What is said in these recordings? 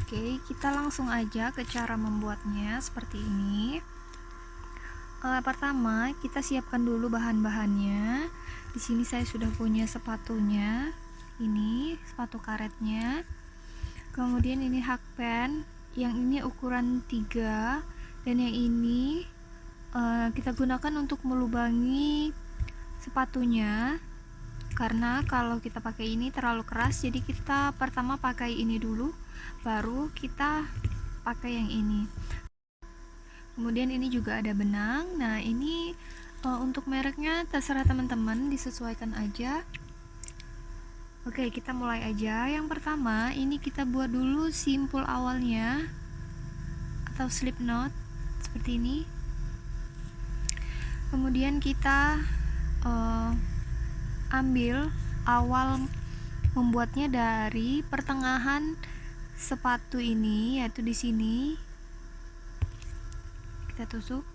Oke, kita langsung aja ke cara membuatnya seperti ini. Pertama, kita siapkan dulu bahan-bahannya. Di sini saya sudah punya sepatunya. Ini sepatu karetnya. Kemudian ini hakpen. Yang ini ukuran 3 dan yang ini kita gunakan untuk melubangi sepatunya. Karena kalau kita pakai ini terlalu keras, jadi kita pertama pakai ini dulu, baru kita pakai yang ini. Kemudian ini juga ada benang. Nah, ini untuk mereknya terserah teman-teman, disesuaikan aja. Oke, kita mulai aja. Yang pertama, ini kita buat dulu simpul awalnya atau slip knot seperti ini. Kemudian kita ambil awal membuatnya dari pertengahan sepatu ini, yaitu di sini. Kita tusuk.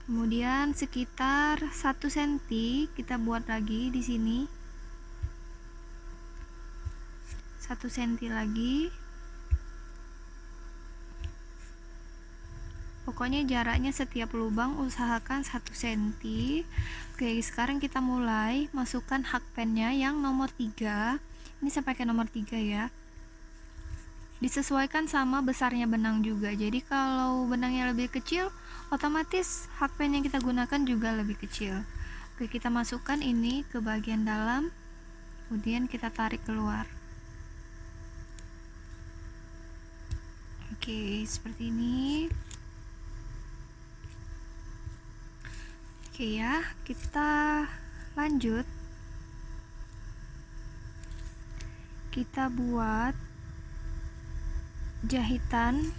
Kemudian sekitar 1 cm kita buat lagi di sini. 1 cm lagi. Pokoknya jaraknya setiap lubang usahakan 1 cm. Oke, sekarang kita mulai masukkan hakpennya yang nomor 3. Ini saya pakai nomor 3 ya. Disesuaikan sama besarnya benang juga. Jadi kalau benangnya lebih kecil, otomatis hakpen yang kita gunakan juga lebih kecil. Oke, kita masukkan ini ke bagian dalam. Kemudian kita tarik keluar. Oke, seperti ini. Oke ya, kita lanjut. Kita buat jahitan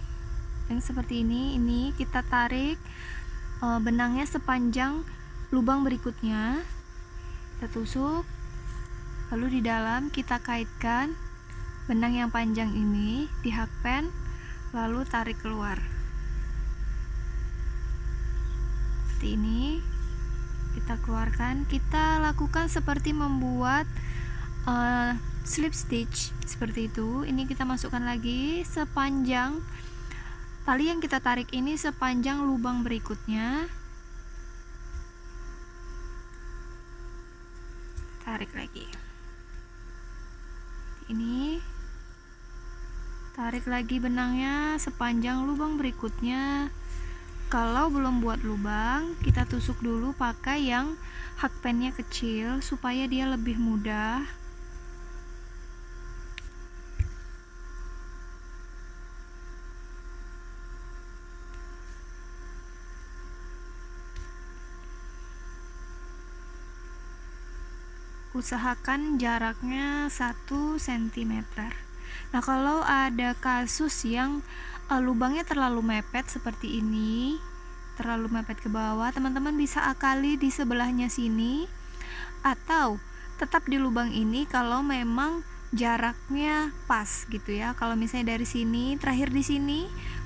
yang seperti ini. Ini kita tarik benangnya sepanjang lubang berikutnya. Kita tusuk. Lalu di dalam kita kaitkan benang yang panjang ini di hakpen, lalu tarik keluar. Seperti ini. Kita keluarkan. Kita lakukan seperti membuat slip stitch seperti itu. Ini kita masukkan lagi sepanjang tali yang kita tarik ini, sepanjang lubang berikutnya. Tarik lagi. Ini tarik lagi benangnya sepanjang lubang berikutnya. Kalau belum buat lubang, kita tusuk dulu pakai yang hakpennya kecil supaya dia lebih mudah. Usahakan jaraknya 1 cm. Nah, kalau ada kasus yang lubangnya terlalu mepet seperti ini, terlalu mepet ke bawah, teman-teman bisa akali di sebelahnya sini, atau tetap di lubang ini kalau memang jaraknya pas gitu ya. Kalau misalnya dari sini terakhir di sini,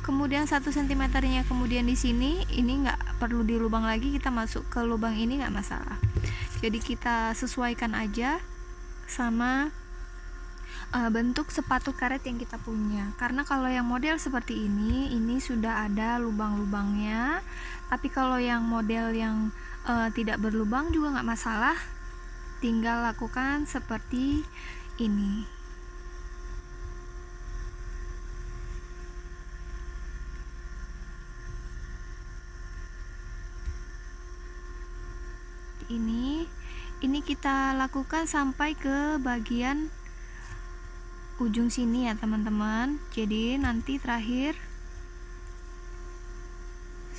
kemudian 1 cm nya kemudian di sini, ini nggak perlu di lubang lagi, kita masuk ke lubang ini nggak masalah. Jadi kita sesuaikan aja sama bentuk sepatu karet yang kita punya. Karena kalau yang model seperti ini sudah ada lubang-lubangnya. Tapi kalau yang model yang tidak berlubang juga nggak masalah. Tinggal lakukan seperti ini. Ini kita lakukan sampai ke bagian ujung sini ya teman-teman. Jadi nanti terakhir,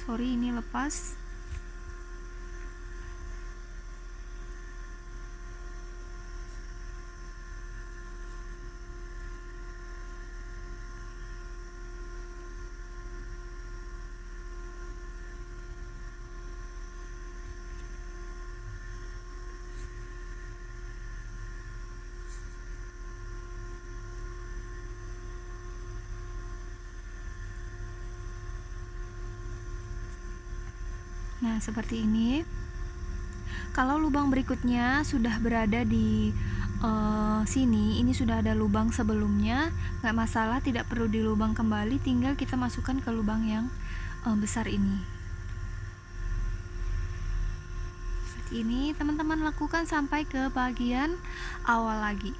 sorry ini lepas. Nah, seperti ini. Kalau lubang berikutnya sudah berada di sini ini sudah ada lubang sebelumnya, nggak masalah, tidak perlu dilubang kembali, tinggal kita masukkan ke lubang yang besar ini. Seperti ini teman-teman lakukan sampai ke bagian awal lagi.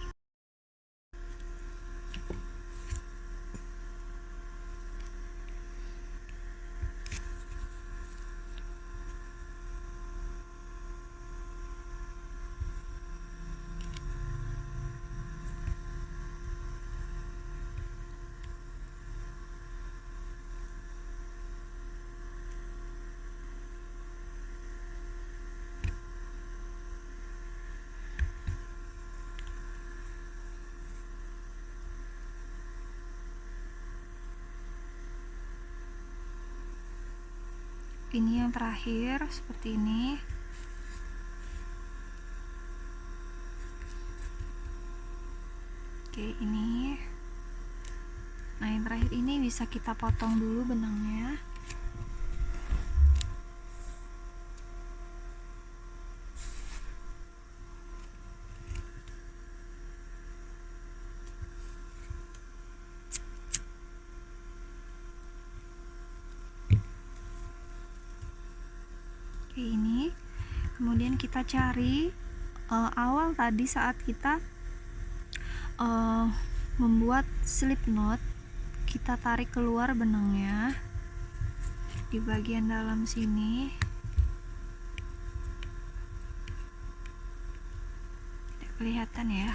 Ini yang terakhir seperti ini. Oke, ini. Nah, yang terakhir ini bisa kita potong dulu benangnya. Oke, ini. Kemudian kita cari awal tadi saat kita membuat slip knot, kita tarik keluar benangnya di bagian dalam sini. Tidak kelihatan ya.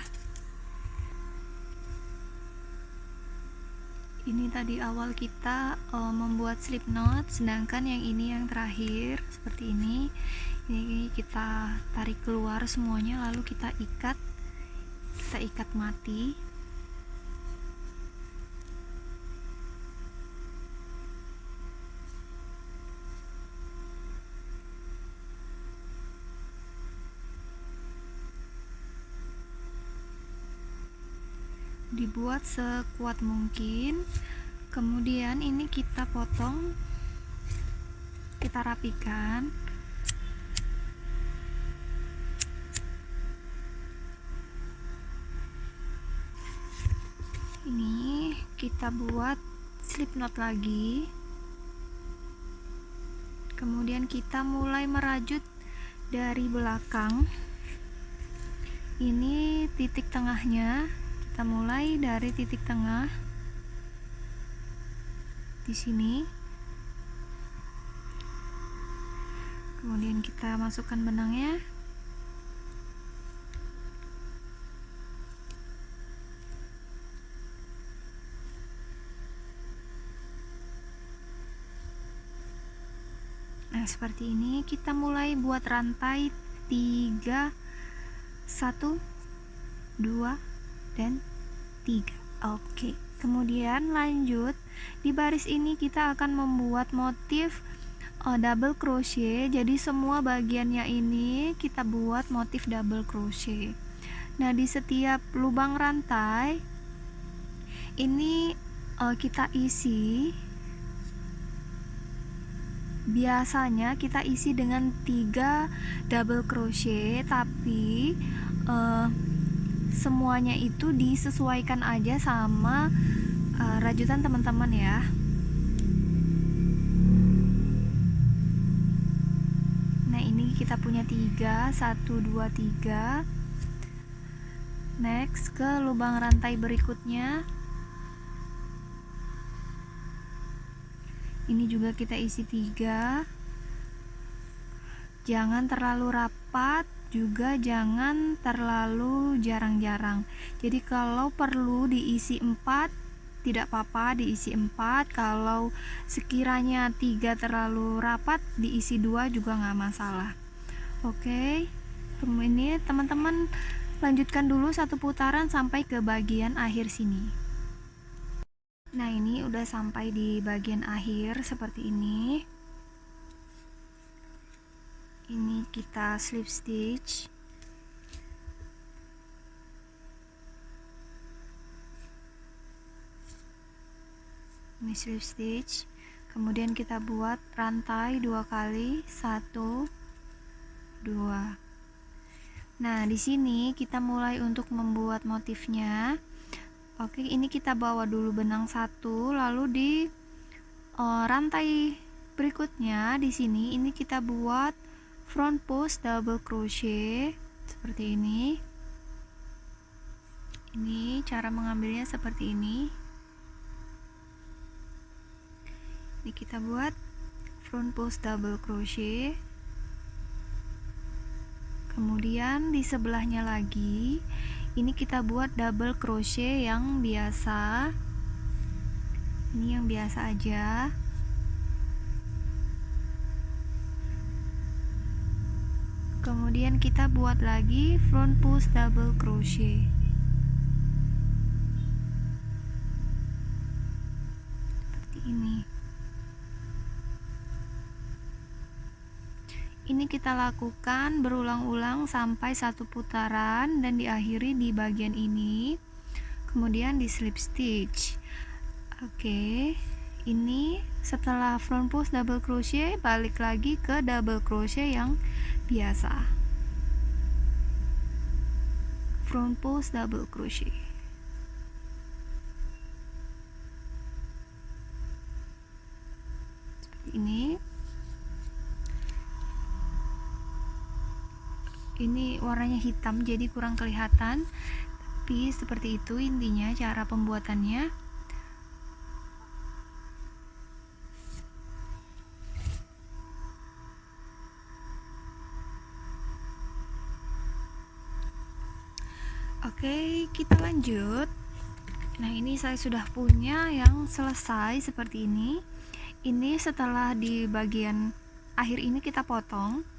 Ini tadi awal kita membuat slip knot, sedangkan yang ini yang terakhir seperti ini. Ini kita tarik keluar semuanya, lalu kita ikat mati. Dibuat sekuat mungkin. Kemudian ini kita potong, kita rapikan. Ini kita buat slip knot lagi. Kemudian kita mulai merajut dari belakang. Ini titik tengahnya. Kita mulai dari titik tengah di sini. Kemudian kita masukkan benangnya. Nah, seperti ini kita mulai buat rantai 3, 1, 2, dan 3. Oke, kemudian lanjut di baris ini kita akan membuat motif double crochet. Jadi semua bagiannya ini kita buat motif double crochet. Nah, di setiap lubang rantai ini kita isi, biasanya kita isi dengan 3 double crochet, tapi semuanya itu disesuaikan aja sama rajutan teman-teman ya. Nah, ini kita punya 3, 1, 2, 3. Next ke lubang rantai berikutnya. Ini juga kita isi 3. Jangan terlalu rapat, juga jangan terlalu jarang-jarang. Jadi kalau perlu diisi 4, tidak apa-apa diisi 4. Kalau sekiranya 3 terlalu rapat, diisi 2 juga nggak masalah. Oke, ini teman-teman lanjutkan dulu satu putaran sampai ke bagian akhir sini. Nah, ini udah sampai di bagian akhir seperti ini. Ini kita slip stitch. Ini slip stitch. Kemudian kita buat rantai 2 kali, 1, 2. Nah, di sini kita mulai untuk membuat motifnya. Oke, ini kita bawa dulu benang satu, lalu di rantai berikutnya di sini ini kita buat front post double crochet seperti ini. Ini cara mengambilnya seperti ini. Ini kita buat front post double crochet. Kemudian di sebelahnya lagi ini kita buat double crochet yang biasa. Ini yang biasa aja. Kemudian kita buat lagi front post double crochet. Seperti ini. Ini kita lakukan berulang-ulang sampai satu putaran dan diakhiri di bagian ini. Kemudian di slip stitch. Oke, ini setelah front post double crochet balik lagi ke double crochet yang biasa. Front post double crochet. Seperti ini. Ini warnanya hitam jadi kurang kelihatan, tapi seperti itu intinya cara pembuatannya. Oke, kita lanjut. Nah, ini saya sudah punya yang selesai seperti ini. Ini setelah di bagian akhir ini kita potong.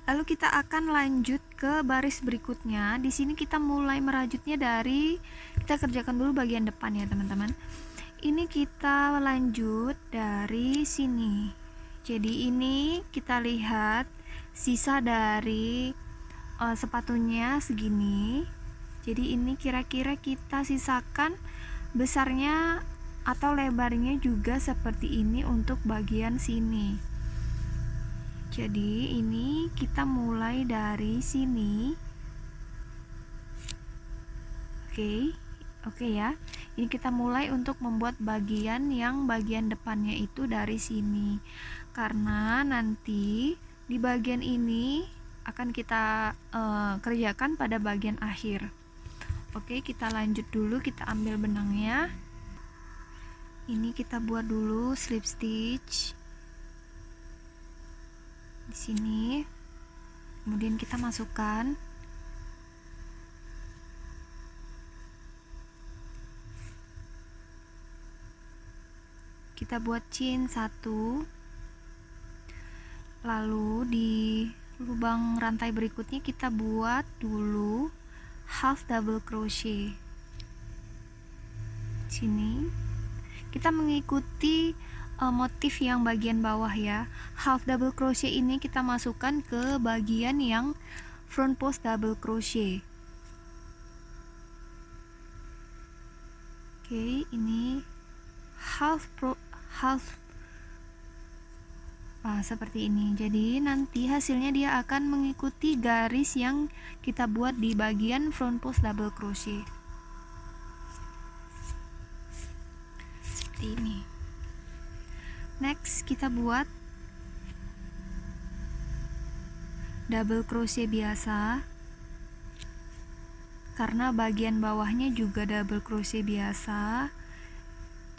Lalu kita akan lanjut ke baris berikutnya. Di sini kita mulai merajutnya dari, kita kerjakan dulu bagian depan ya teman-teman. Ini kita lanjut dari sini. Jadi ini kita lihat sisa dari sepatunya segini. Jadi ini kira-kira kita sisakan besarnya atau lebarnya juga seperti ini untuk bagian sini. Jadi ini kita mulai dari sini. Oke ya. Ini kita mulai untuk membuat bagian yang bagian depannya itu dari sini. Karena nanti di bagian ini akan kita kerjakan pada bagian akhir. Oke, kita lanjut dulu, kita ambil benangnya. Ini kita buat dulu slip stitch di sini. Kemudian kita masukkan. Kita buat chain 1. Lalu di lubang rantai berikutnya kita buat dulu half double crochet. Sini kita mengikuti motif yang bagian bawah ya. Half double crochet ini kita masukkan ke bagian yang front post double crochet. Oke, ini seperti ini. Jadi nanti hasilnya dia akan mengikuti garis yang kita buat di bagian front post double crochet. Seperti ini. Next kita buat double crochet biasa. Karena bagian bawahnya juga double crochet biasa.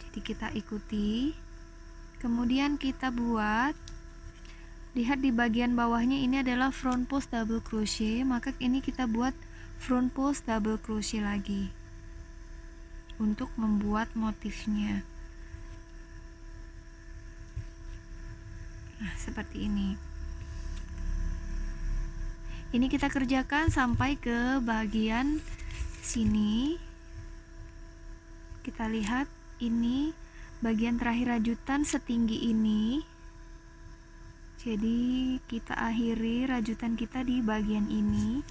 Jadi kita ikuti. Kemudian kita buat, lihat di bagian bawahnya ini adalah front post double crochet, maka ini kita buat front post double crochet lagi untuk membuat motifnya. Nah, seperti ini. Ini kita kerjakan sampai ke bagian sini. Kita lihat ini bagian terakhir rajutan setinggi ini. Jadi kita akhiri rajutan kita di bagian ini.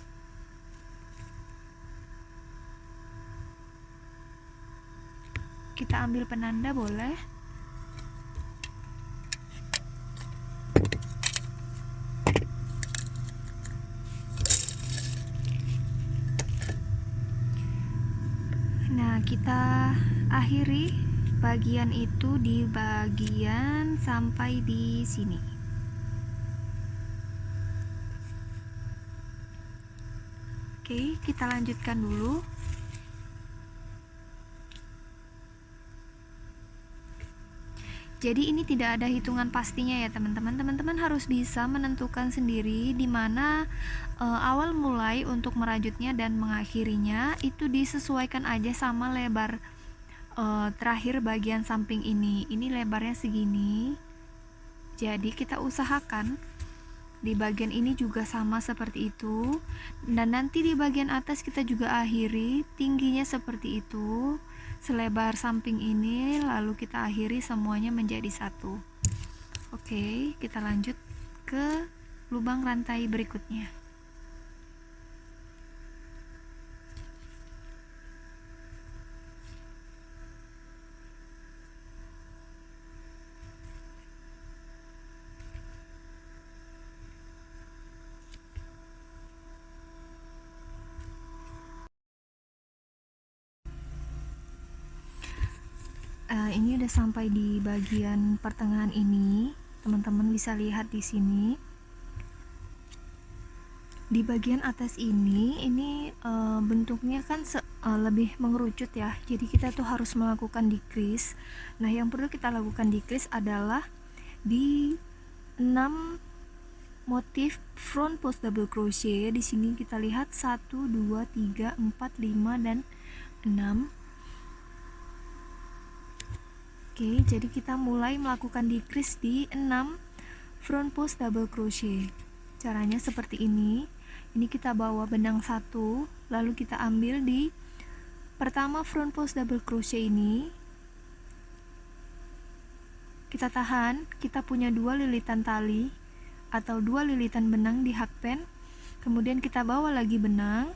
Kita ambil penanda boleh. Nah, kita akhiri bagian itu di bagian sampai di sini. Oke, kita lanjutkan dulu. Jadi ini tidak ada hitungan pastinya ya teman-teman. Teman-teman harus bisa menentukan sendiri di mana awal mulai untuk merajutnya dan mengakhirinya itu disesuaikan aja sama lebar terakhir bagian samping ini. Ini lebarnya segini. Jadi kita usahakan di bagian ini juga sama seperti itu. Dan nanti di bagian atas kita juga akhiri tingginya seperti itu. Selebar samping ini, lalu kita akhiri semuanya menjadi satu. Oke, kita lanjut ke lubang rantai berikutnya. Ini udah sampai di bagian pertengahan ini. Teman-teman bisa lihat di sini. Di bagian atas ini bentuknya kan lebih mengerucut ya. Jadi kita tuh harus melakukan decrease. Nah, yang perlu kita lakukan decrease adalah di 6 motif front post double crochet. Di sini kita lihat 1 2 3 4 5 dan 6. Oke, jadi kita mulai melakukan decrease di 6 front post double crochet. Caranya seperti ini. Ini kita bawa benang 1, lalu kita ambil di pertama front post double crochet ini. Kita tahan, kita punya 2 lilitan tali atau 2 lilitan benang di hakpen. Kemudian kita bawa lagi benang.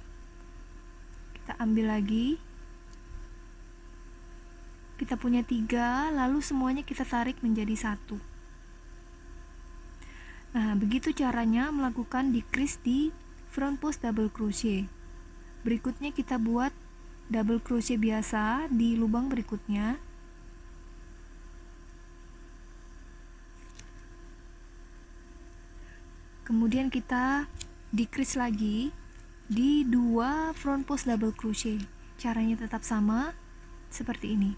Kita ambil lagi. Kita punya 3, lalu semuanya kita tarik menjadi 1. Nah, begitu caranya melakukan decrease di front post double crochet. Berikutnya kita buat double crochet biasa di lubang berikutnya. Kemudian kita decrease lagi di 2 front post double crochet. Caranya tetap sama seperti ini.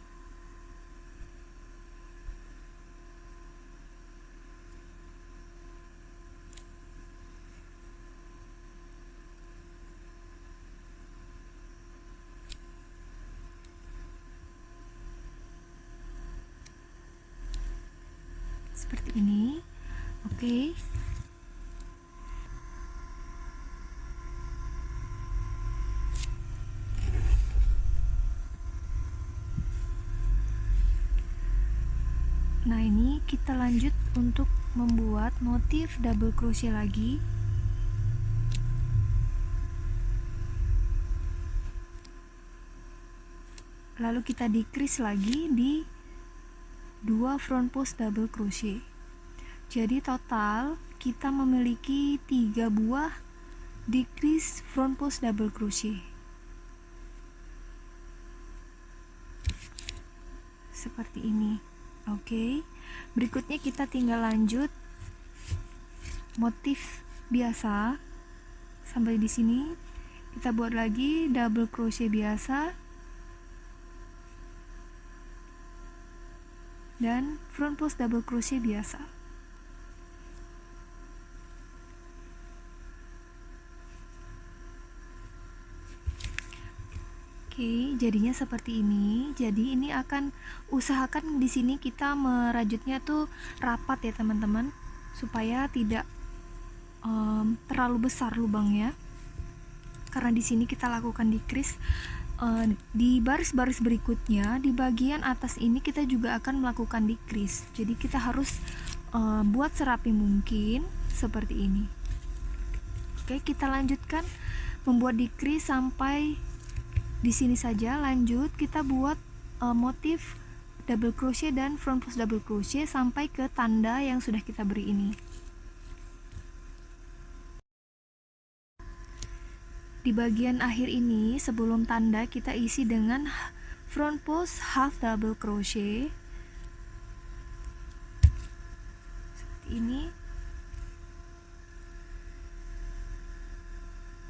Seperti ini. Oke. Nah, ini kita lanjut untuk membuat motif double crochet lagi. Lalu kita decrease lagi di 2 front post double crochet. Jadi total kita memiliki 3 buah decrease front post double crochet. Seperti ini. Oke. Berikutnya kita tinggal lanjut motif biasa. Sampai di sini kita buat lagi double crochet biasa dan front post double crochet biasa. Oke, jadinya seperti ini. Jadi ini akan usahakan di sini kita merajutnya tuh rapat ya teman-teman, supaya tidak terlalu besar lubangnya. Karena di sini kita lakukan decrease. Di baris-baris berikutnya di bagian atas ini kita juga akan melakukan decrease. Jadi kita harus buat serapi mungkin seperti ini. Oke, kita lanjutkan membuat decrease sampai di sini saja. Lanjut kita buat motif double crochet dan front post double crochet sampai ke tanda yang sudah kita beri ini. Di bagian akhir ini sebelum tanda kita isi dengan front post half double crochet seperti ini.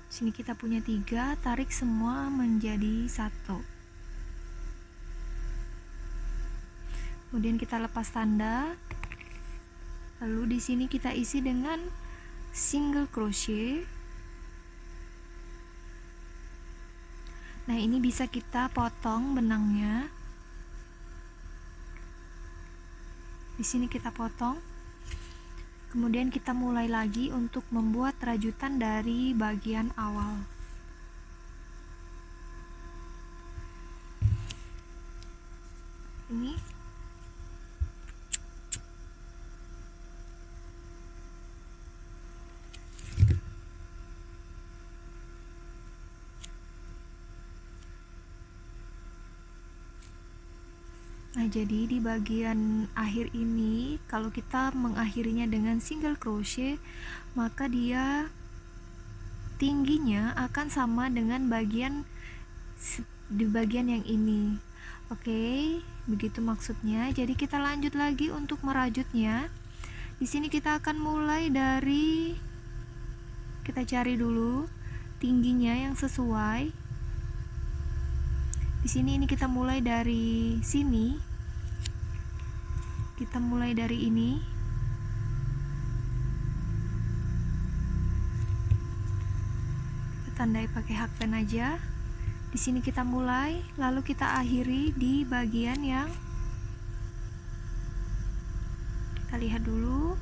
Sini kita punya 3, tarik semua menjadi 1. Kemudian kita lepas tanda. Lalu di sini kita isi dengan single crochet. Nah, ini bisa kita potong benangnya. Di sini kita potong. Kemudian kita mulai lagi untuk membuat rajutan dari bagian awal. Ini. Nah, jadi di bagian akhir ini kalau kita mengakhirinya dengan single crochet, maka dia tingginya akan sama dengan di bagian yang ini. Oke, begitu maksudnya. Jadi kita lanjut lagi untuk merajutnya. Di sini kita akan mulai dari, kita cari dulu tingginya yang sesuai. Di sini ini kita mulai dari sini. Kita mulai dari ini. Kita tandai pakai hakpen aja. Di sini kita mulai, lalu kita akhiri di bagian yang kita lihat dulu.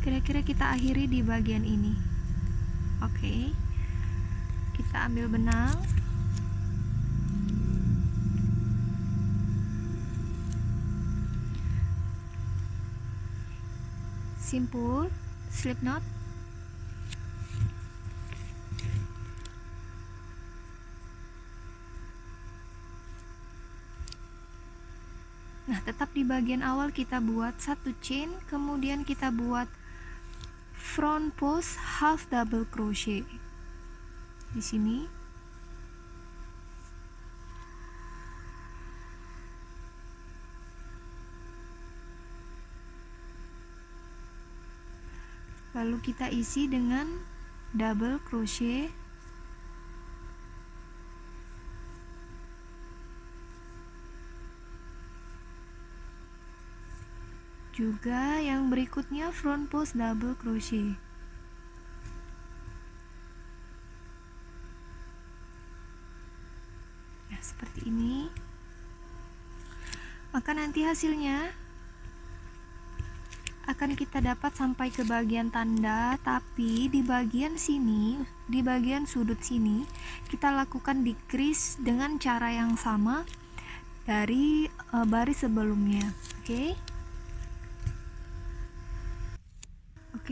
Kira-kira kita akhiri di bagian ini. Oke. Kita ambil benang. Simpul slip knot. Nah, tetap di bagian awal kita buat 1 chain, kemudian kita buat front post half double crochet di sini. Lalu kita isi dengan double crochet. Juga yang berikutnya front post double crochet. Nah, seperti ini. Maka nanti hasilnya akan kita dapat sampai ke bagian tanda, tapi di bagian sini, di bagian sudut sini, kita lakukan decrease dengan cara yang sama dari baris sebelumnya. Oke,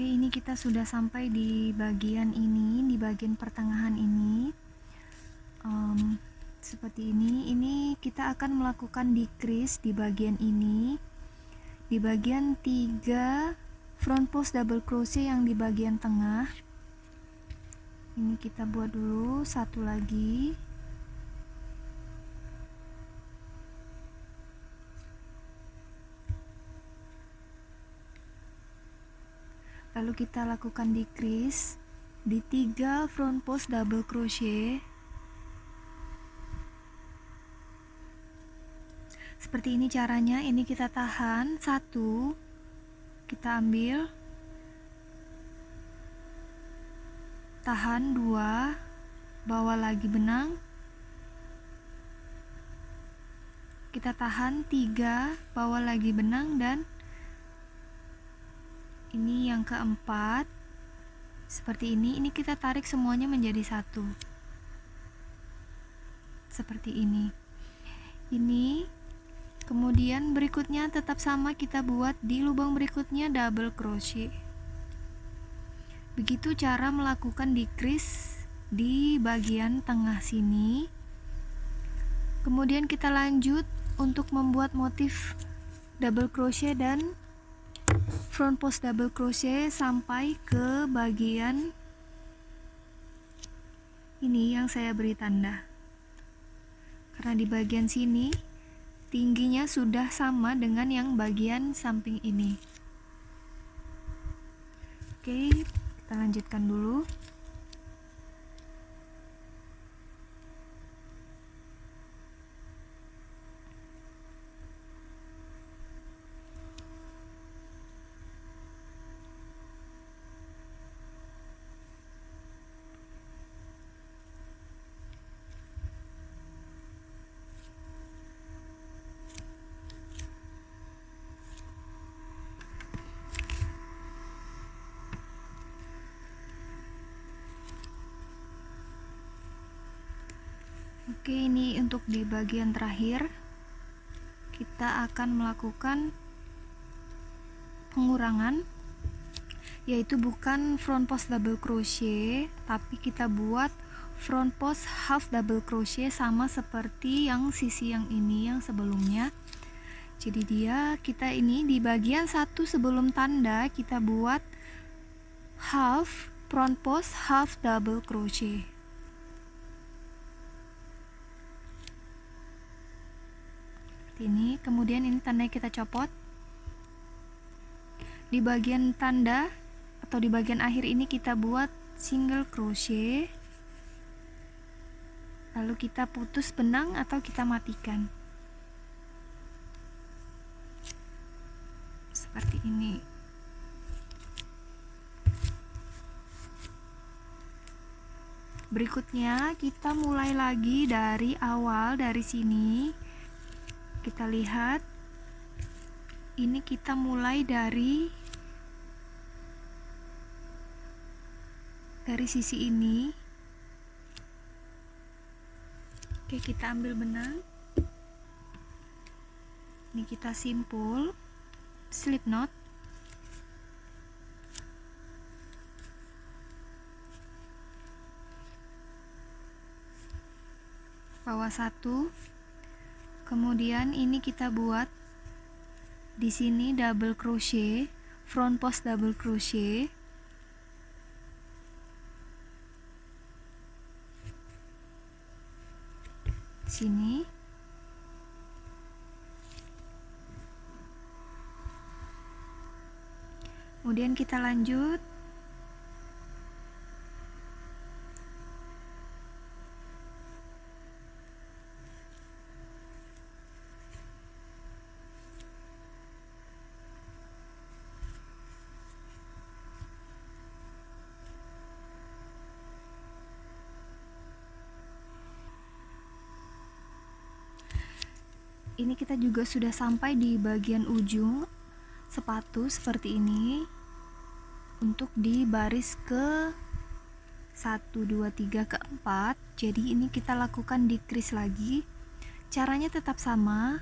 ini kita sudah sampai di bagian ini, di bagian pertengahan ini. Seperti ini kita akan melakukan decrease di bagian ini. Di bagian 3 front post double crochet yang di bagian tengah ini kita buat dulu 1 lagi, lalu kita lakukan decrease di 3 front post double crochet. Seperti ini caranya. Ini kita tahan 1, kita ambil, tahan 2, bawa lagi benang, kita tahan 3, bawa lagi benang, dan ini yang keempat seperti ini. Ini kita tarik semuanya menjadi 1 seperti ini. Kemudian berikutnya tetap sama, kita buat di lubang berikutnya double crochet. Begitu cara melakukan decrease di bagian tengah sini. Kemudian kita lanjut untuk membuat motif double crochet dan front post double crochet sampai ke bagian Ini yang saya beri tanda, karena di bagian sini tingginya sudah sama dengan yang bagian samping ini. Oke, kita lanjutkan dulu. Oke, ini untuk di bagian terakhir kita akan melakukan pengurangan, yaitu bukan front post double crochet, tapi kita buat front post half double crochet sama seperti yang sisi yang ini yang sebelumnya. Jadi kita ini di bagian satu sebelum tanda kita buat half front post half double crochet. Ini kemudian ini tandanya kita copot. Di bagian tanda atau di bagian akhir ini kita buat single crochet, lalu kita putus benang atau kita matikan seperti ini. Berikutnya kita mulai lagi dari awal, dari sini kita lihat, ini kita mulai dari sisi ini. Oke, kita ambil benang, ini kita simpul slip knot, bawah satu. Kemudian ini kita buat di sini double crochet, front post double crochet. Sini. Kemudian kita lanjut. Ini kita juga sudah sampai di bagian ujung sepatu seperti ini untuk di baris ke 1, 2, 3, ke 4. Jadi ini kita lakukan decrease lagi. Caranya tetap sama,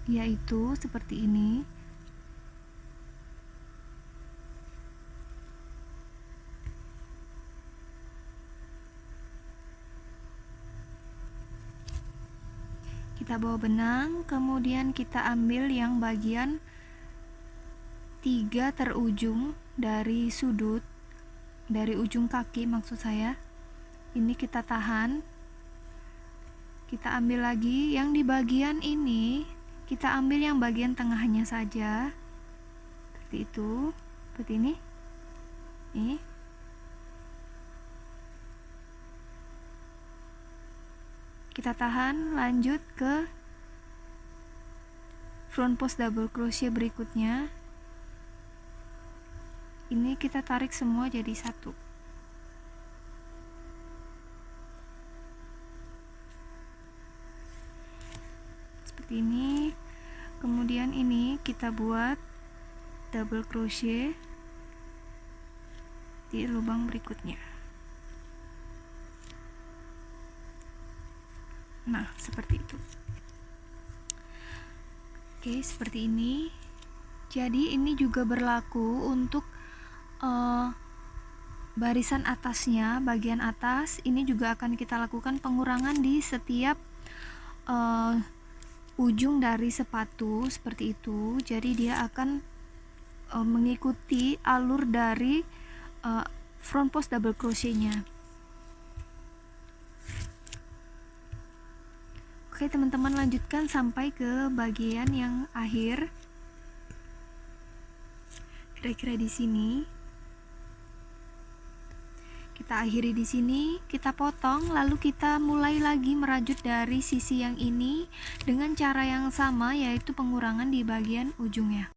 yaitu seperti ini. Kita bawa benang, kemudian kita ambil yang bagian 3 terujung dari sudut, dari ujung kaki maksud saya. Ini kita tahan, kita ambil lagi yang di bagian ini, kita ambil yang bagian tengahnya saja, seperti itu, seperti ini. Nih, kita tahan, lanjut ke front post double crochet berikutnya. Ini kita tarik semua jadi satu. Seperti ini. Kemudian ini kita buat double crochet di lubang berikutnya. Nah, seperti itu. Oke, seperti ini. Jadi ini juga berlaku untuk barisan atasnya, bagian atas. Ini juga akan kita lakukan pengurangan di setiap ujung dari sepatu seperti itu. Jadi dia akan mengikuti alur dari front post double crochetnya. Oke, teman-teman lanjutkan sampai ke bagian yang akhir. Kira-kira di sini. Kita akhiri di sini, kita potong, lalu kita mulai lagi merajut dari sisi yang ini dengan cara yang sama, yaitu pengurangan di bagian ujungnya.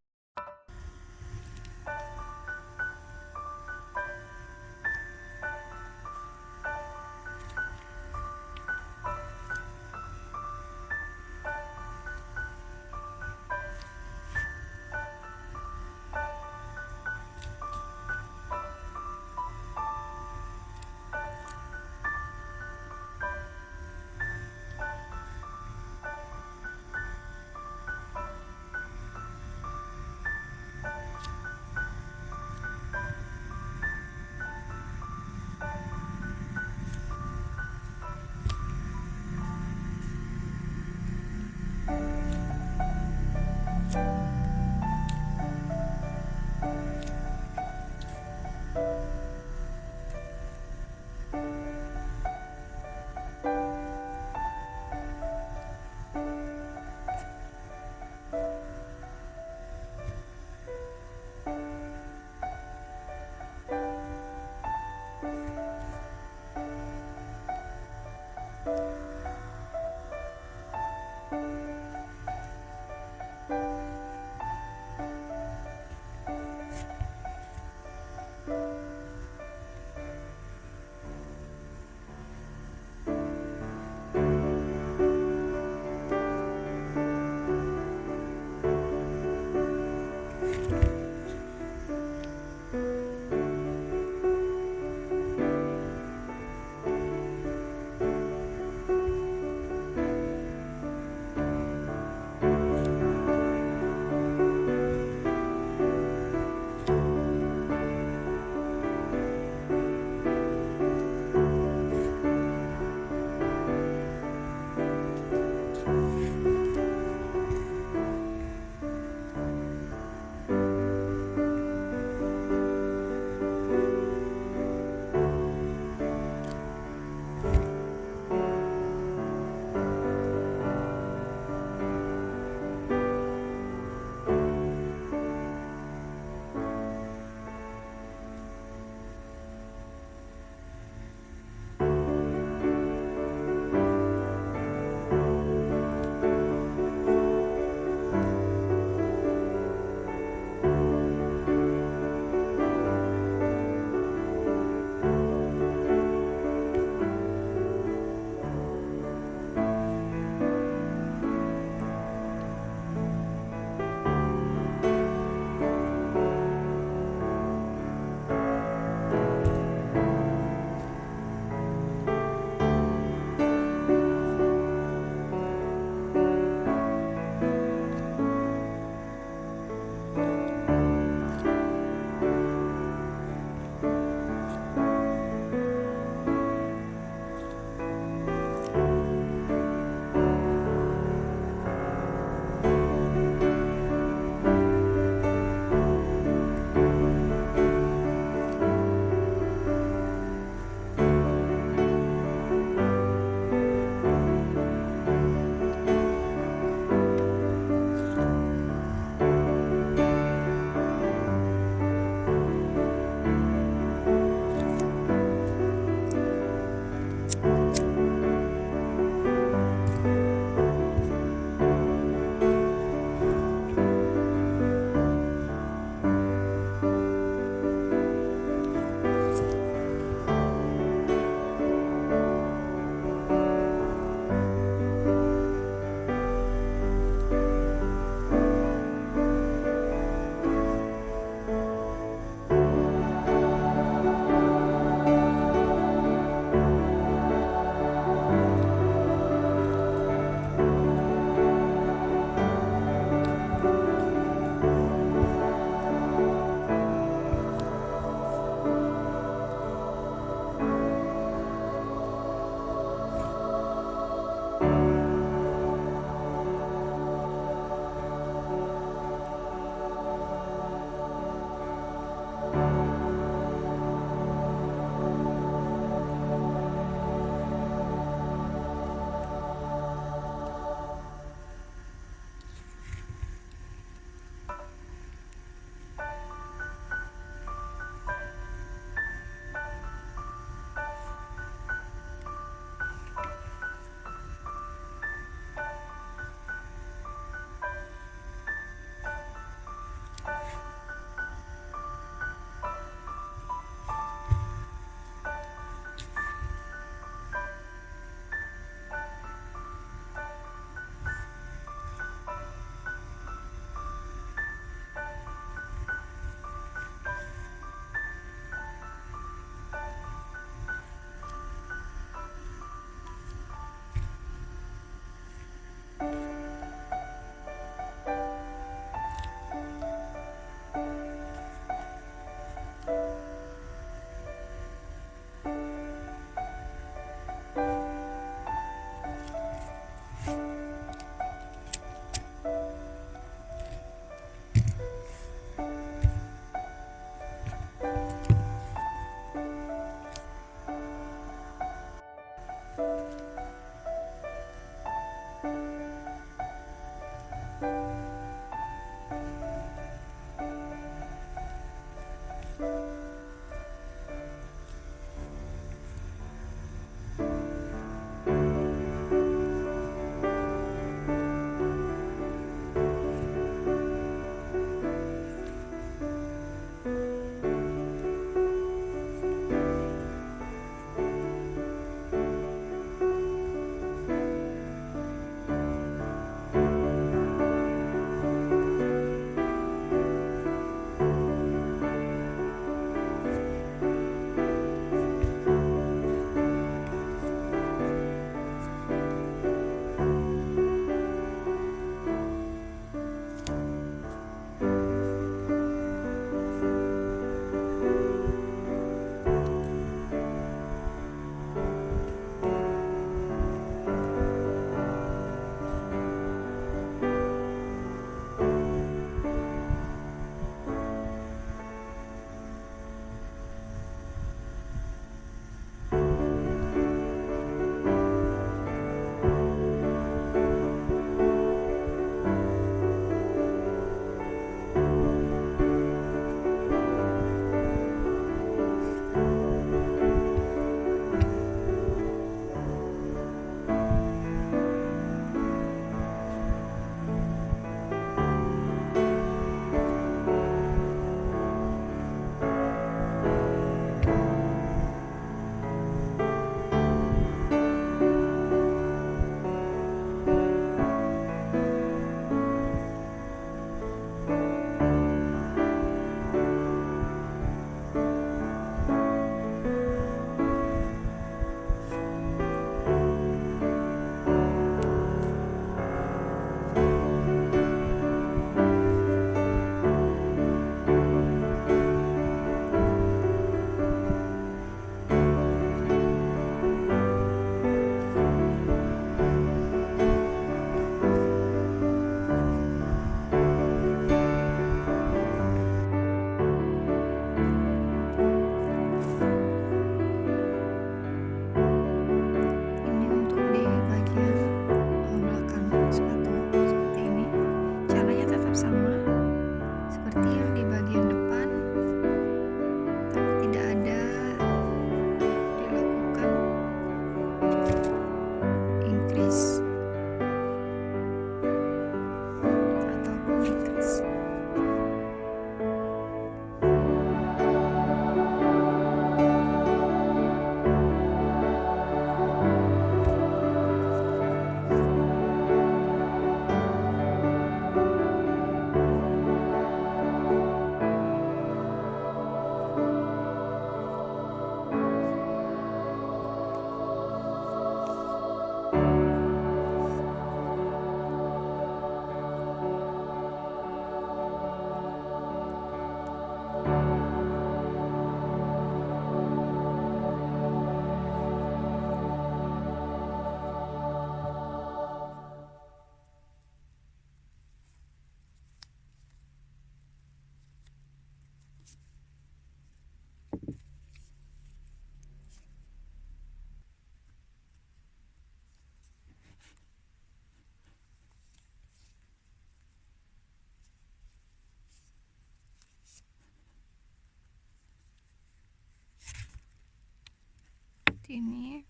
ini.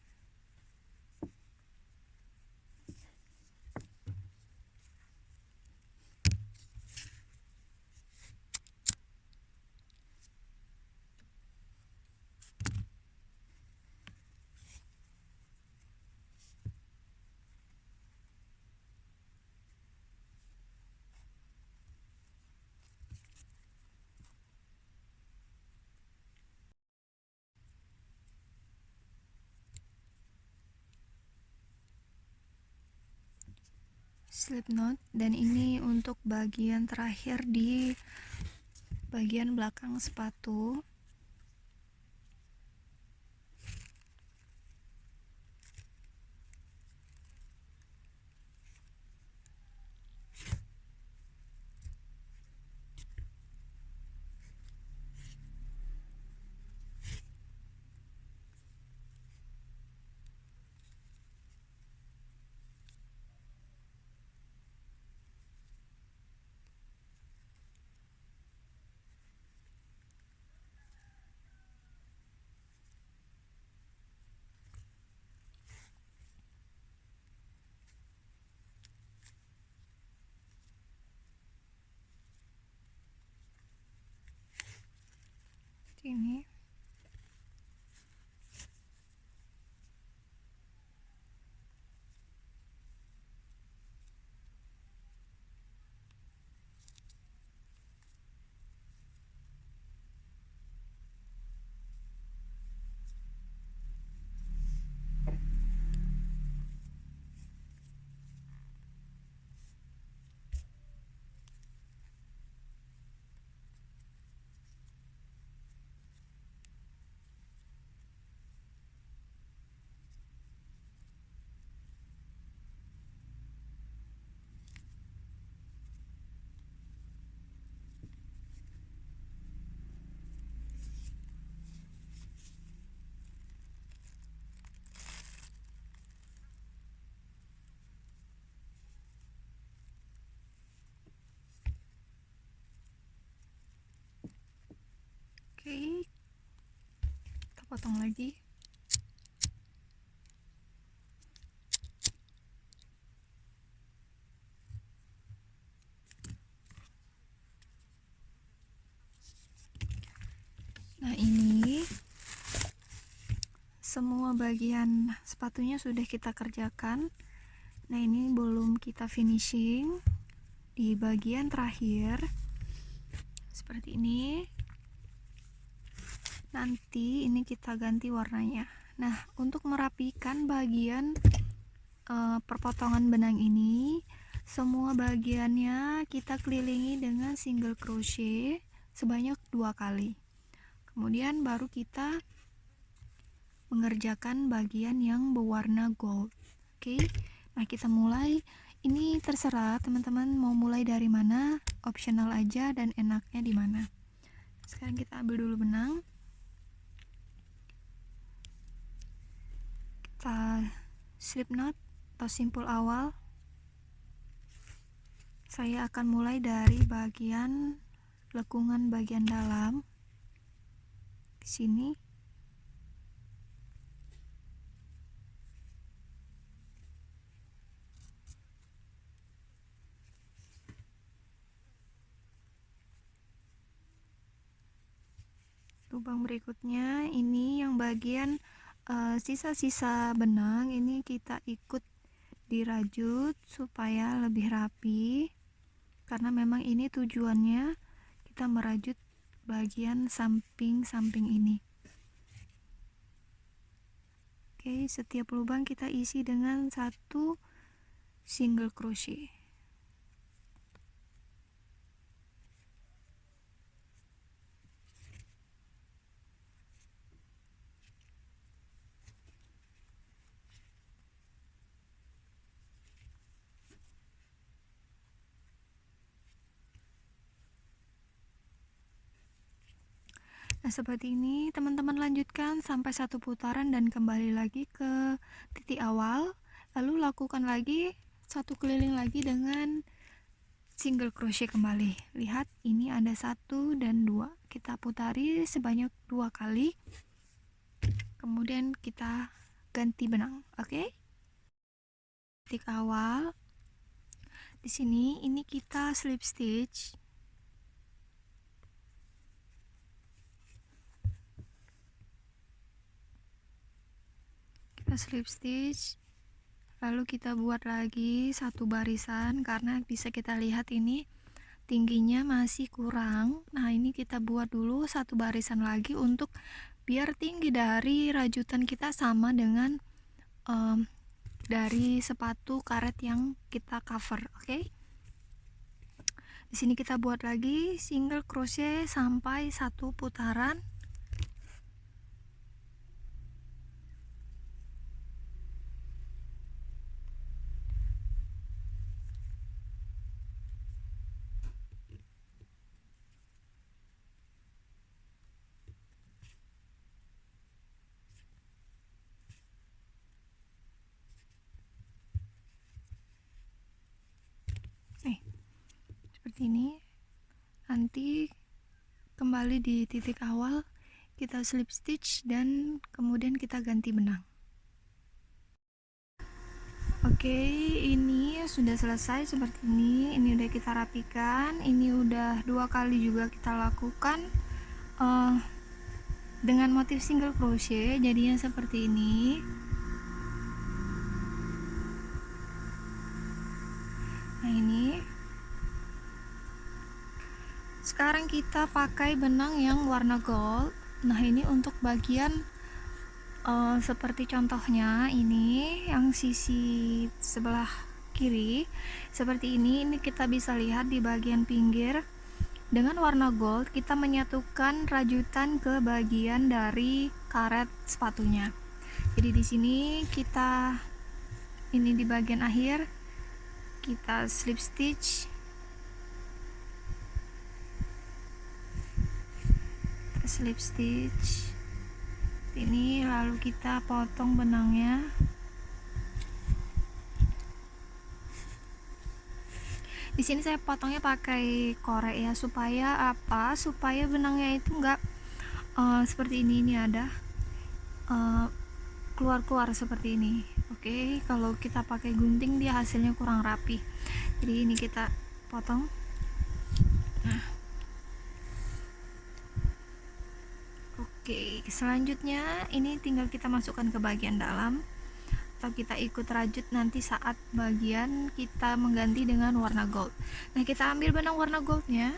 Slip knot, dan ini untuk bagian terakhir di bagian belakang sepatu. Ini oke, kita potong lagi. Nah, ini semua bagian sepatunya sudah kita kerjakan. Nah, ini belum kita finishing di bagian terakhir seperti ini. Nanti ini kita ganti warnanya. Nah, untuk merapikan bagian perpotongan benang ini, semua bagiannya kita kelilingi dengan single crochet sebanyak 2 kali. Kemudian baru kita mengerjakan bagian yang berwarna gold. Oke. Nah, kita mulai. Ini terserah teman-teman mau mulai dari mana, optional aja dan enaknya di mana. Sekarang kita ambil dulu benang. Kita slip knot atau simpul awal. Saya akan mulai dari bagian lekungan bagian dalam di sini. Lubang berikutnya ini yang bagian sisa-sisa benang, ini kita ikut dirajut supaya lebih rapi, karena memang ini tujuannya kita merajut bagian samping-samping ini. Oke, setiap lubang kita isi dengan 1 single crochet. Nah, seperti ini teman-teman lanjutkan sampai 1 putaran dan kembali lagi ke titik awal, lalu lakukan lagi 1 keliling lagi dengan single crochet kembali. Lihat, ini ada 1 dan 2, kita putari sebanyak 2 kali. kemudian kita ganti benang. Oke, titik awal di sini, ini kita slip stitch. Kita slip stitch, lalu kita buat lagi satu barisan karena bisa kita lihat ini tingginya masih kurang. Nah, ini kita buat dulu satu barisan lagi untuk biar tinggi dari rajutan kita sama dengan dari sepatu karet yang kita cover. Oke, di sini kita buat lagi single crochet sampai satu putaran. Seperti ini. Nanti kembali di titik awal, kita slip stitch dan kemudian kita ganti benang. Oke, ini sudah selesai seperti ini. Ini udah kita rapikan. Ini udah 2 kali juga kita lakukan dengan motif single crochet, jadinya seperti ini. Nah, ini sekarang kita pakai benang yang warna gold. Nah, ini untuk bagian seperti contohnya ini yang sisi sebelah kiri seperti ini kita bisa lihat di bagian pinggir dengan warna gold kita menyatukan rajutan ke bagian dari karet sepatunya. Jadi di sini kita ini di bagian akhir kita slip stitch, ini, lalu kita potong benangnya. Di sini saya potongnya pakai korek ya, supaya apa? Supaya benangnya itu enggak seperti ini ada keluar-keluar seperti ini. Oke, kalau kita pakai gunting dia hasilnya kurang rapi. Jadi ini kita potong. Nah, oke, selanjutnya ini tinggal kita masukkan ke bagian dalam atau kita ikut rajut nanti saat bagian kita mengganti dengan warna gold. Nah, kita ambil benang warna goldnya.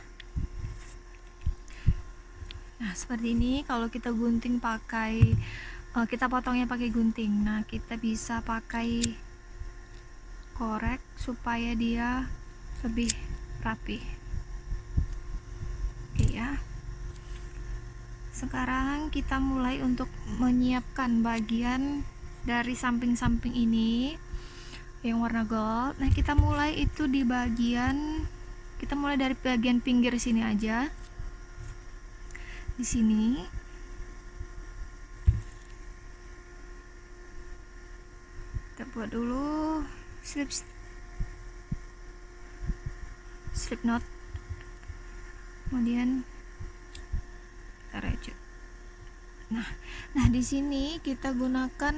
Nah, seperti ini. Kalau kita gunting pakai kita potongnya pakai gunting. Nah, kita bisa pakai korek supaya dia lebih rapi. Oke ya. Sekarang kita mulai untuk menyiapkan bagian dari samping-samping ini yang warna gold. Nah, kita mulai itu di bagian, kita mulai dari bagian pinggir sini aja. Di sini kita buat dulu slip knot, kemudian kita rajut. Nah, di sini kita gunakan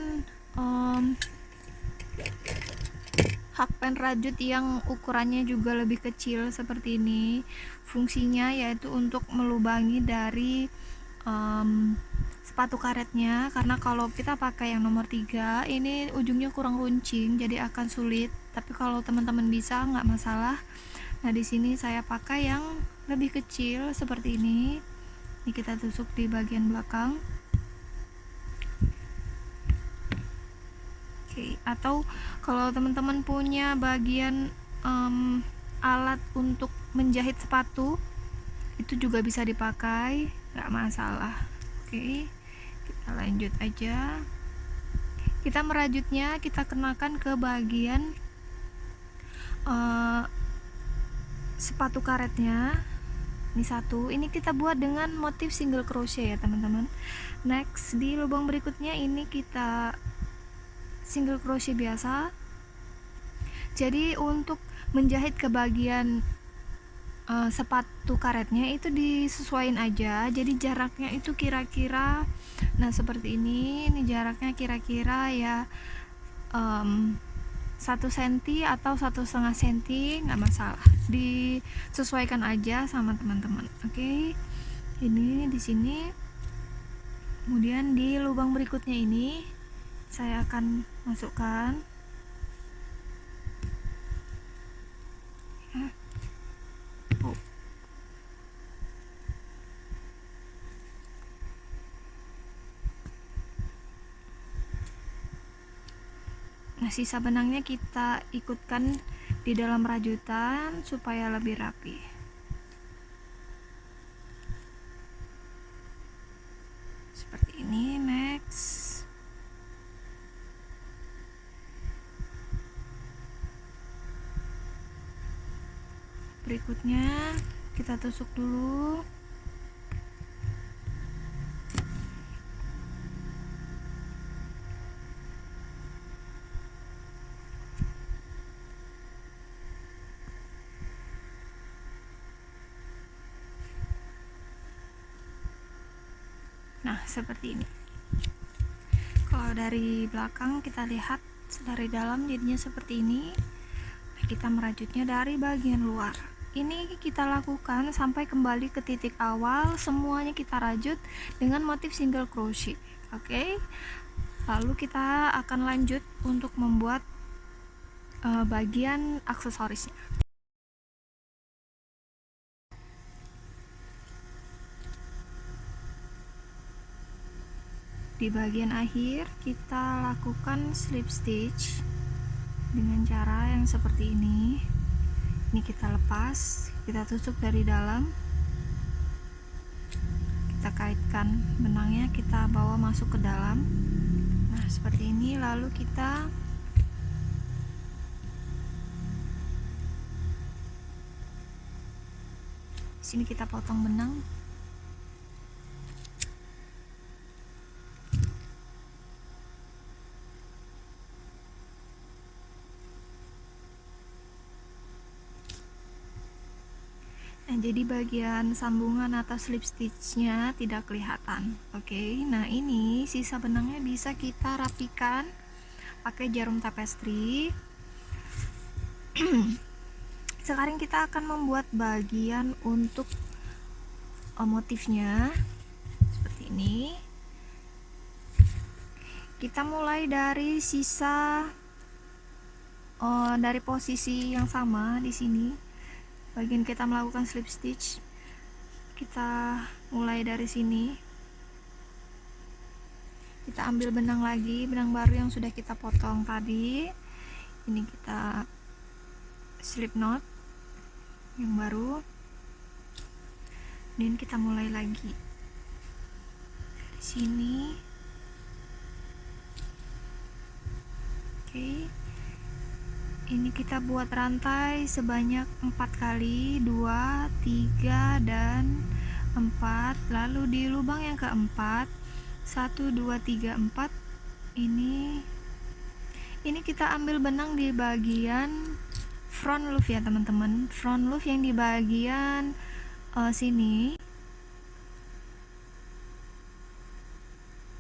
hakpen rajut yang ukurannya juga lebih kecil seperti ini. Fungsinya yaitu untuk melubangi dari sepatu karetnya, karena kalau kita pakai yang nomor 3 ini ujungnya kurang runcing, jadi akan sulit. Tapi kalau teman-teman bisa nggak masalah. Nah, di sini saya pakai yang lebih kecil seperti ini. Ini kita tusuk di bagian belakang. Oke, atau kalau teman-teman punya bagian alat untuk menjahit sepatu, itu juga bisa dipakai, nggak masalah. Oke, kita lanjut aja. Kita merajutnya, kita kenakan ke bagian sepatu karetnya. Ini satu, ini kita buat dengan motif single crochet ya teman-teman. Next, di lubang berikutnya ini kita single crochet biasa. Jadi untuk menjahit ke bagian sepatu karetnya itu disesuaikan aja, jadi jaraknya itu kira-kira, nah seperti ini jaraknya kira-kira ya 1 cm atau 1,5 cm, nggak masalah, disesuaikan aja sama teman-teman. Oke, ini di sini. Kemudian di lubang berikutnya ini saya akan masukkan Nah, sisa benangnya kita ikutkan di dalam rajutan supaya lebih rapi. Seperti ini, next. Berikutnya kita tusuk dulu. Nah, seperti ini. Kalau dari belakang kita lihat, dari dalam jadinya seperti ini. Nah, kita merajutnya dari bagian luar. Ini kita lakukan sampai kembali ke titik awal, semuanya kita rajut dengan motif single crochet. Oke. Lalu kita akan lanjut untuk membuat bagian aksesorisnya. Di bagian akhir kita lakukan slip stitch dengan cara yang seperti ini. Ini kita lepas, kita tusuk dari dalam, kita kaitkan benangnya, kita bawa masuk ke dalam. Nah, seperti ini. Lalu kita sini kita potong benang. Nah, jadi bagian sambungan atau slip stitchnya tidak kelihatan. Oke, nah ini sisa benangnya bisa kita rapikan pakai jarum tapestry. Sekarang kita akan membuat bagian untuk motifnya seperti ini. Kita mulai dari sisa dari posisi yang sama di sini. Bagian kita melakukan slip stitch, kita mulai dari sini, kita ambil benang lagi, benang baru yang sudah kita potong tadi. Ini kita slip knot yang baru, dan kita mulai lagi dari sini. Oke, ini kita buat rantai sebanyak 4 kali, 2, 3, dan 4. Lalu di lubang yang keempat, 1, 2, 3, 4, ini kita ambil benang di bagian front loop ya teman-teman, front loop yang di bagian sini.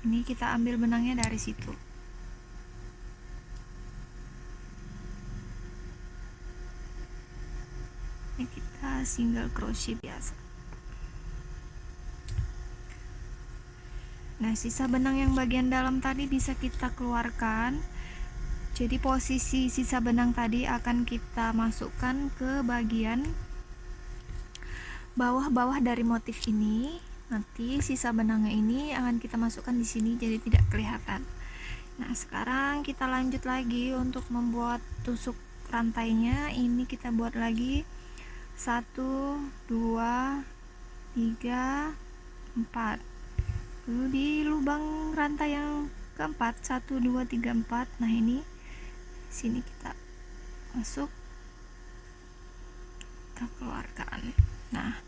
Ini kita ambil benangnya dari situ. Ini kita single crochet biasa. Nah, sisa benang yang bagian dalam tadi bisa kita keluarkan. Jadi posisi sisa benang tadi akan kita masukkan ke bagian bawah-bawah dari motif ini. Nanti sisa benangnya ini akan kita masukkan di sini jadi tidak kelihatan. Nah, sekarang kita lanjut lagi untuk membuat tusuk rantainya. Ini kita buat lagi 1, 2, 3, 4. Lalu di lubang rantai yang keempat, 1, 2, 3, 4. Nah, ini sini kita masuk, kita keluarkan. Nah,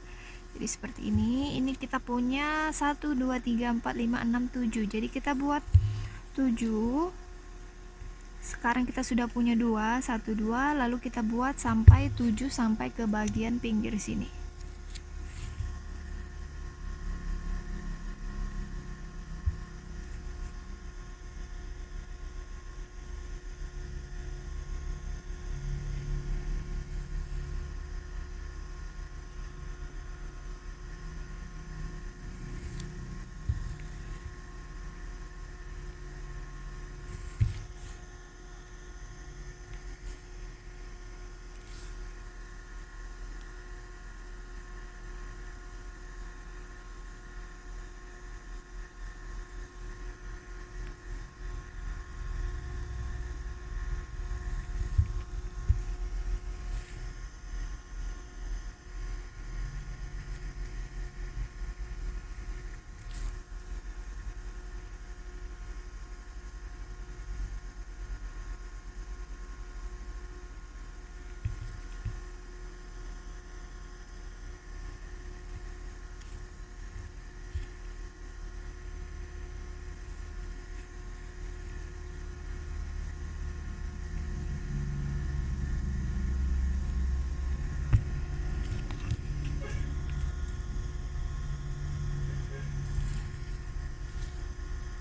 jadi seperti ini. Ini kita punya 1, 2, 3, 4, 5, 6, 7. Jadi kita buat 7 Sekarang kita sudah punya 2, 1, 2, lalu kita buat sampai 7 sampai ke bagian pinggir sini.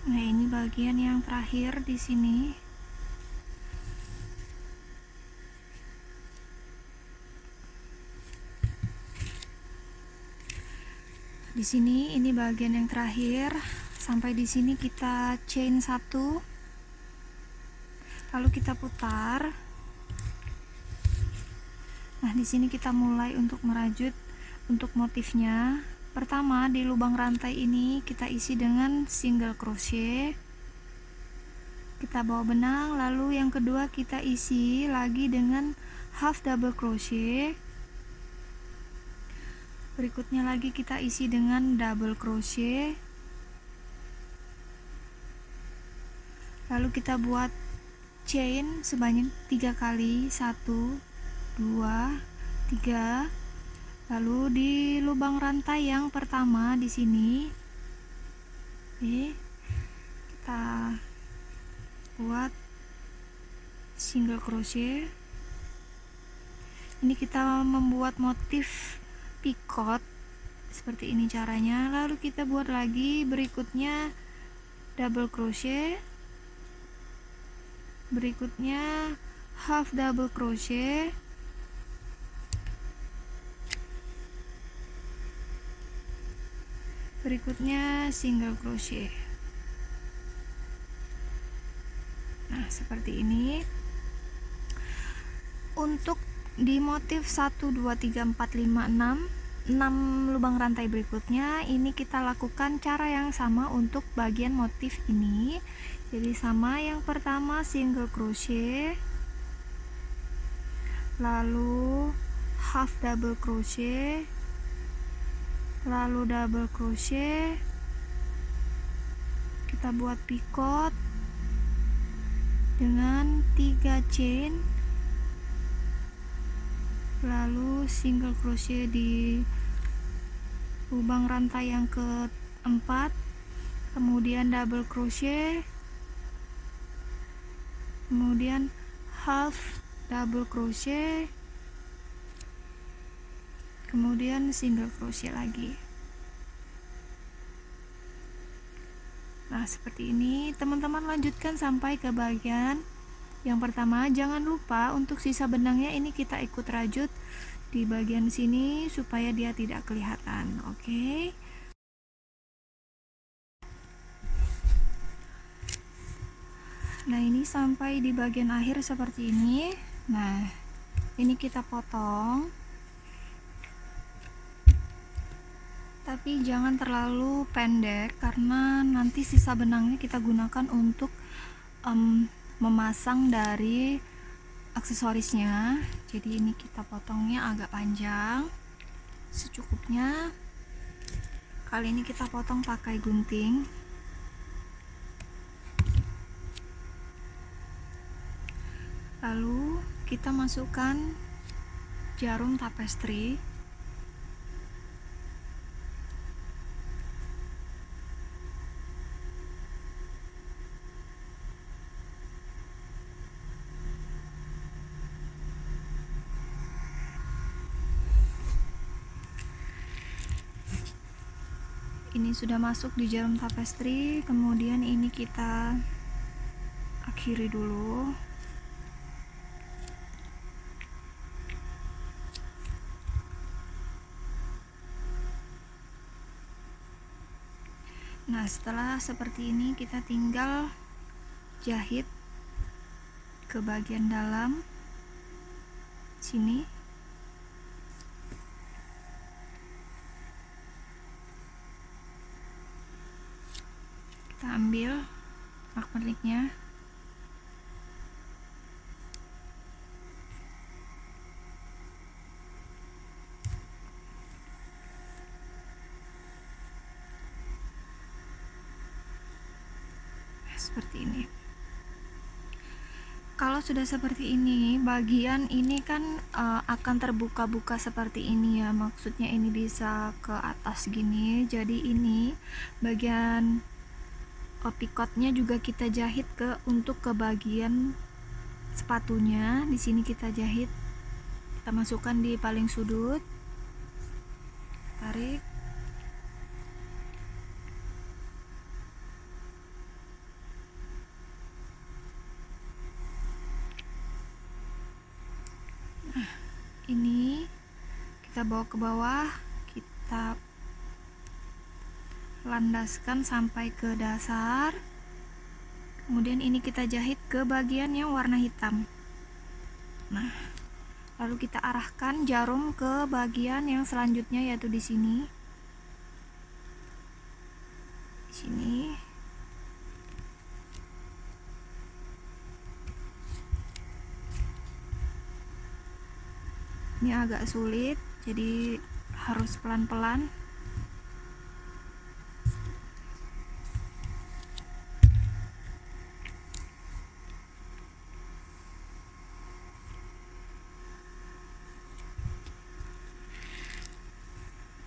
Nah, ini bagian yang terakhir di sini. Di sini ini bagian yang terakhir. Sampai di sini kita chain 1. Lalu kita putar. Nah, di sini kita mulai untuk merajut untuk motifnya. Pertama, di lubang rantai ini kita isi dengan single crochet. Kita bawa benang, lalu yang kedua kita isi lagi dengan half double crochet. Berikutnya lagi kita isi dengan double crochet. Lalu kita buat chain sebanyak 3 kali, 1, 2, 3. Lalu di lubang rantai yang pertama di sini, kita buat single crochet. Ini kita membuat motif picot seperti ini caranya. Lalu kita buat lagi berikutnya double crochet, berikutnya half double crochet, berikutnya single crochet. Nah, seperti ini. Untuk di motif 1 2 3 4 5 6 lubang rantai berikutnya, ini kita lakukan cara yang sama untuk bagian motif ini. Jadi sama, yang pertama single crochet, lalu half double crochet, lalu double crochet, kita buat picot dengan 3 chain, lalu single crochet di lubang rantai yang keempat, kemudian double crochet, kemudian half double crochet, kemudian single crochet lagi. Nah, seperti ini teman-teman, lanjutkan sampai ke bagian yang pertama. Jangan lupa untuk sisa benangnya ini kita ikut rajut di bagian sini supaya dia tidak kelihatan. Oke. Nah, ini sampai di bagian akhir seperti ini. Nah, ini kita potong, tapi jangan terlalu pendek karena nanti sisa benangnya kita gunakan untuk memasang dari aksesorisnya. Jadi ini kita potongnya agak panjang, secukupnya. Kali ini kita potong pakai gunting. Lalu kita masukkan jarum tapestry. ini sudah masuk di jarum tapestry. Kemudian ini kita akhiri dulu. Nah, setelah seperti ini kita tinggal jahit ke bagian dalam sini. Kita ambil perniknya. Seperti ini. Kalau sudah seperti ini, bagian ini kan akan terbuka-buka seperti ini ya, maksudnya ini bisa ke atas gini. Jadi ini bagian picotnya juga kita jahit untuk ke bagian sepatunya. Di sini kita jahit, kita masukkan di paling sudut, tarik. Ini kita bawa ke bawah, kita landaskan sampai ke dasar. Kemudian ini kita jahit ke bagian yang warna hitam. Nah, lalu kita arahkan jarum ke bagian yang selanjutnya, yaitu di sini. Di sini. Ini agak sulit, jadi harus pelan-pelan.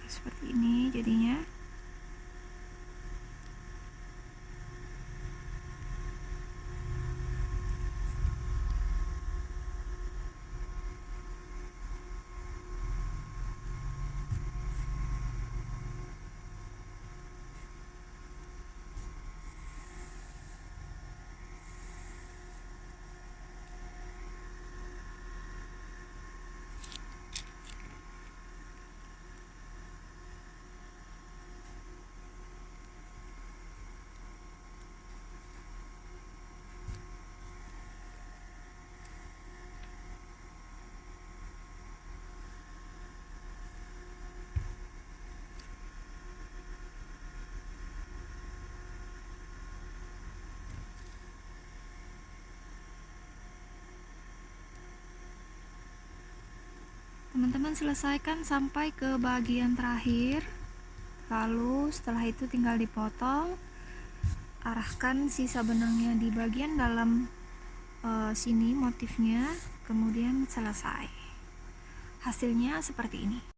Seperti ini jadinya. Teman-teman selesaikan sampai ke bagian terakhir, lalu setelah itu tinggal dipotong. Arahkan sisa benangnya di bagian dalam sini motifnya, kemudian selesai. Hasilnya seperti ini.